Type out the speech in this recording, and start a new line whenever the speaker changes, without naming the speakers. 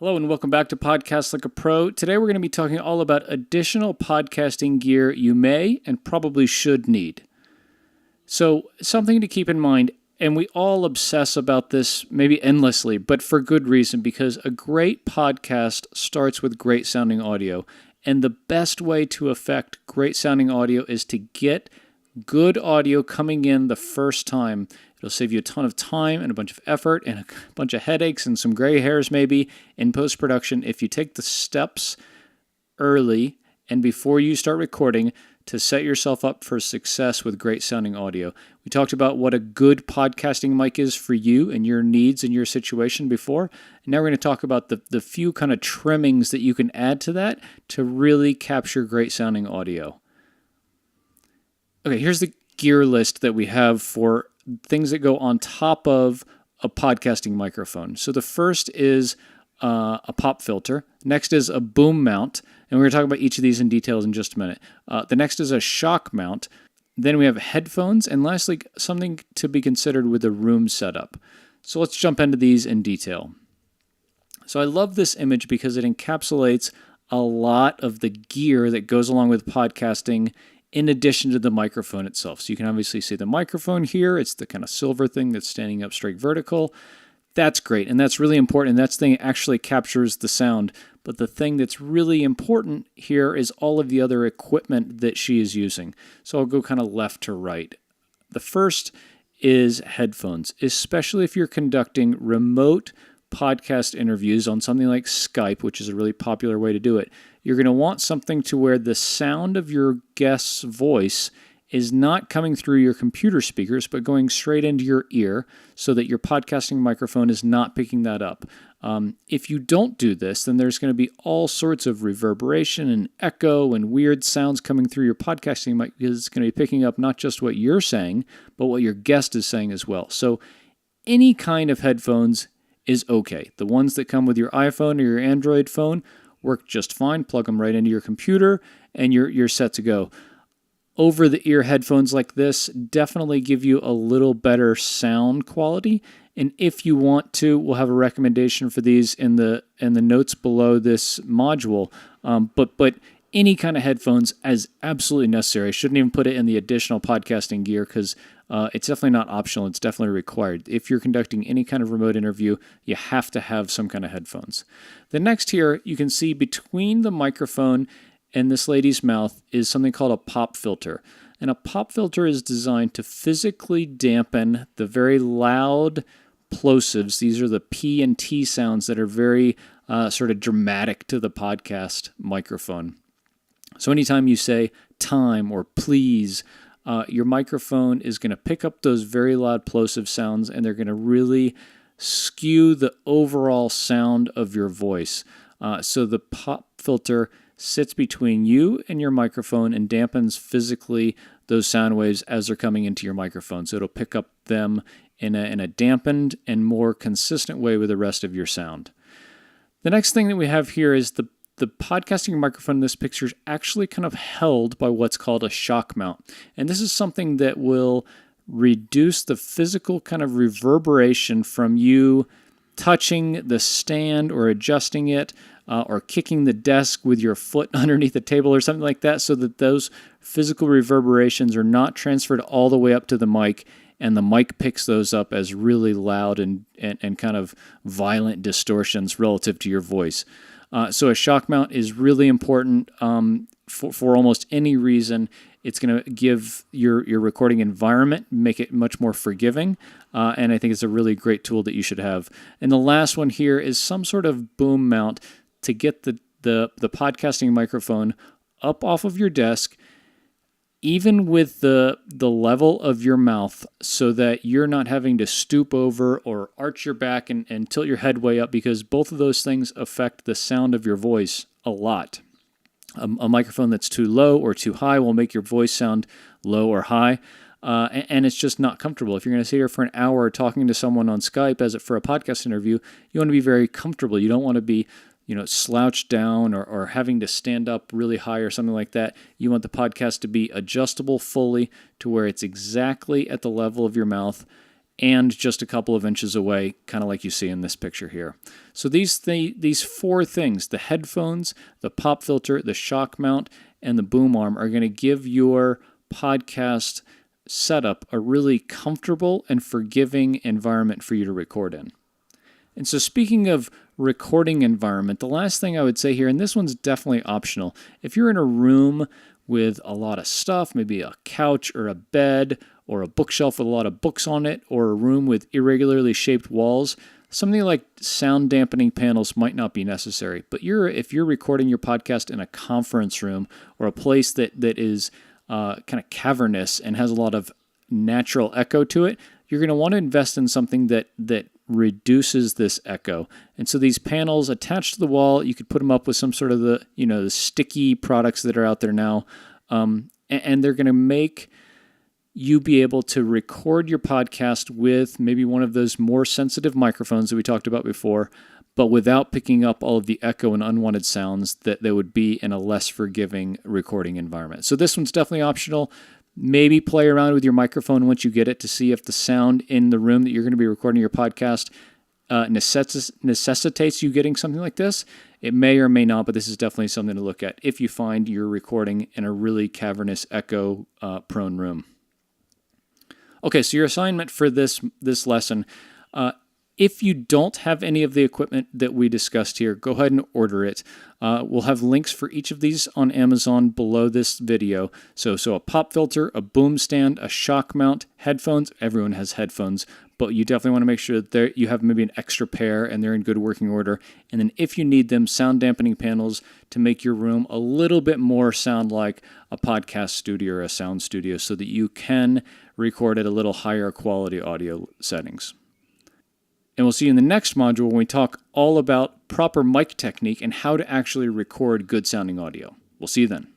Hello and welcome back to Podcast Like a Pro. Today we're going to be talking all about additional podcasting gear you may and probably should need. So something to keep in mind, and we all obsess about this maybe endlessly, but for good reason, because a great podcast starts with great sounding audio. And the best way to affect great sounding audio is to get good audio coming in the first time. It'll save you a ton of time and a bunch of effort and a bunch of headaches and some gray hairs maybe in post-production if you take the steps early and before you start recording to set yourself up for success with great sounding audio. We talked about what a good podcasting mic is for you and your needs and your situation before. And now we're going to talk about the few kind of trimmings that you can add to that to really capture great sounding audio. Okay, here's the gear list that we have for things that go on top of a podcasting microphone. So the first is a pop filter. Next is a boom mount, and we're going to talk about each of these in details in just a minute. The next is a shock mount. Then we have headphones, and lastly, something to be considered with a room setup. So let's jump into these in detail. So I love this image because it encapsulates a lot of the gear that goes along with podcasting in addition to the microphone itself. So you can obviously see the microphone here. It's the kind of silver thing that's standing up straight vertical. That's great, and that's really important, and that thing actually captures the sound. But the thing that's really important here is all of the other equipment that she is using. So I'll go kind of left to right. The first is headphones, especially if you're conducting remote podcast interviews on something like Skype, which is a really popular way to do it. You're going to want something to where the sound of your guest's voice is not coming through your computer speakers, but going straight into your ear so that your podcasting microphone is not picking that up. If you don't do this, then there's going to be all sorts of reverberation and echo and weird sounds coming through your podcasting mic because it's going to be picking up not just what you're saying, but what your guest is saying as well. So any kind of headphones is okay. The ones that come with your iPhone or your Android phone work just fine. Plug them right into your computer and you're set to go. Over-the-ear headphones like this definitely give you a little better sound quality. And if you want to, we'll have a recommendation for these in the notes below this module. But any kind of headphones is absolutely necessary. I shouldn't even put it in the additional podcasting gear because it's definitely not optional. It's definitely required. If you're conducting any kind of remote interview, you have to have some kind of headphones. The next here, you can see between the microphone and this lady's mouth is something called a pop filter. And a pop filter is designed to physically dampen the very loud plosives. These are the P and T sounds that are very sort of dramatic to the podcast microphone. So anytime you say time or please, your microphone is going to pick up those very loud plosive sounds and they're going to really skew the overall sound of your voice. So the pop filter sits between you and your microphone and dampens physically those sound waves as they're coming into your microphone. So it'll pick up them in a dampened and more consistent way with the rest of your sound. The next thing that we have here is the podcasting microphone in this picture is actually kind of held by what's called a shock mount. And this is something that will reduce the physical kind of reverberation from you touching the stand or adjusting it or kicking the desk with your foot underneath the table or something like that so that those physical reverberations are not transferred all the way up to the mic and the mic picks those up as really loud and kind of violent distortions relative to your voice. So a shock mount is really important for almost any reason. It's going to give your recording environment, make it much more forgiving, and I think it's a really great tool that you should have. And the last one here is some sort of boom mount to get the podcasting microphone up off of your desk, even with the level of your mouth, so that you're not having to stoop over or arch your back and tilt your head way up, because both of those things affect the sound of your voice a lot. A microphone that's too low or too high will make your voice sound low or high, and it's just not comfortable. If you're going to sit here for an hour talking to someone on Skype for a podcast interview, you want to be very comfortable. You don't want to be slouched down or having to stand up really high or something like that. You want the podcast to be adjustable fully to where it's exactly at the level of your mouth and just a couple of inches away, kind of like you see in this picture here. So these four things, the headphones, the pop filter, the shock mount, and the boom arm, are going to give your podcast setup a really comfortable and forgiving environment for you to record in. And so speaking of recording environment, the last thing I would say here, and this one's definitely optional, if you're in a room with a lot of stuff, maybe a couch or a bed or a bookshelf with a lot of books on it, or a room with irregularly shaped walls, something like sound dampening panels might not be necessary. But if you're recording your podcast in a conference room or a place that is kind of cavernous and has a lot of natural echo to it, you're going to want to invest in something that reduces this echo. And so these panels attached to the wall, you could put them up with some sort of the sticky products that are out there now, and they're going to make you be able to record your podcast with maybe one of those more sensitive microphones that we talked about before, but without picking up all of the echo and unwanted sounds that would be in a less forgiving recording environment. So this one's definitely optional. Maybe play around with your microphone once you get it to see if the sound in the room that you're going to be recording your podcast necessitates you getting something like this. It may or may not, but this is definitely something to look at if you find you're recording in a really cavernous, echo-prone room. Okay, so your assignment for this lesson, if you don't have any of the equipment that we discussed here, go ahead and order it. We'll have links for each of these on Amazon below this video. So a pop filter, a boom stand, a shock mount, headphones. Everyone has headphones, but you definitely want to make sure that you have maybe an extra pair and they're in good working order. And then if you need them, sound dampening panels to make your room a little bit more sound like a podcast studio or a sound studio so that you can record at a little higher quality audio settings. And we'll see you in the next module when we talk all about proper mic technique and how to actually record good sounding audio. We'll see you then.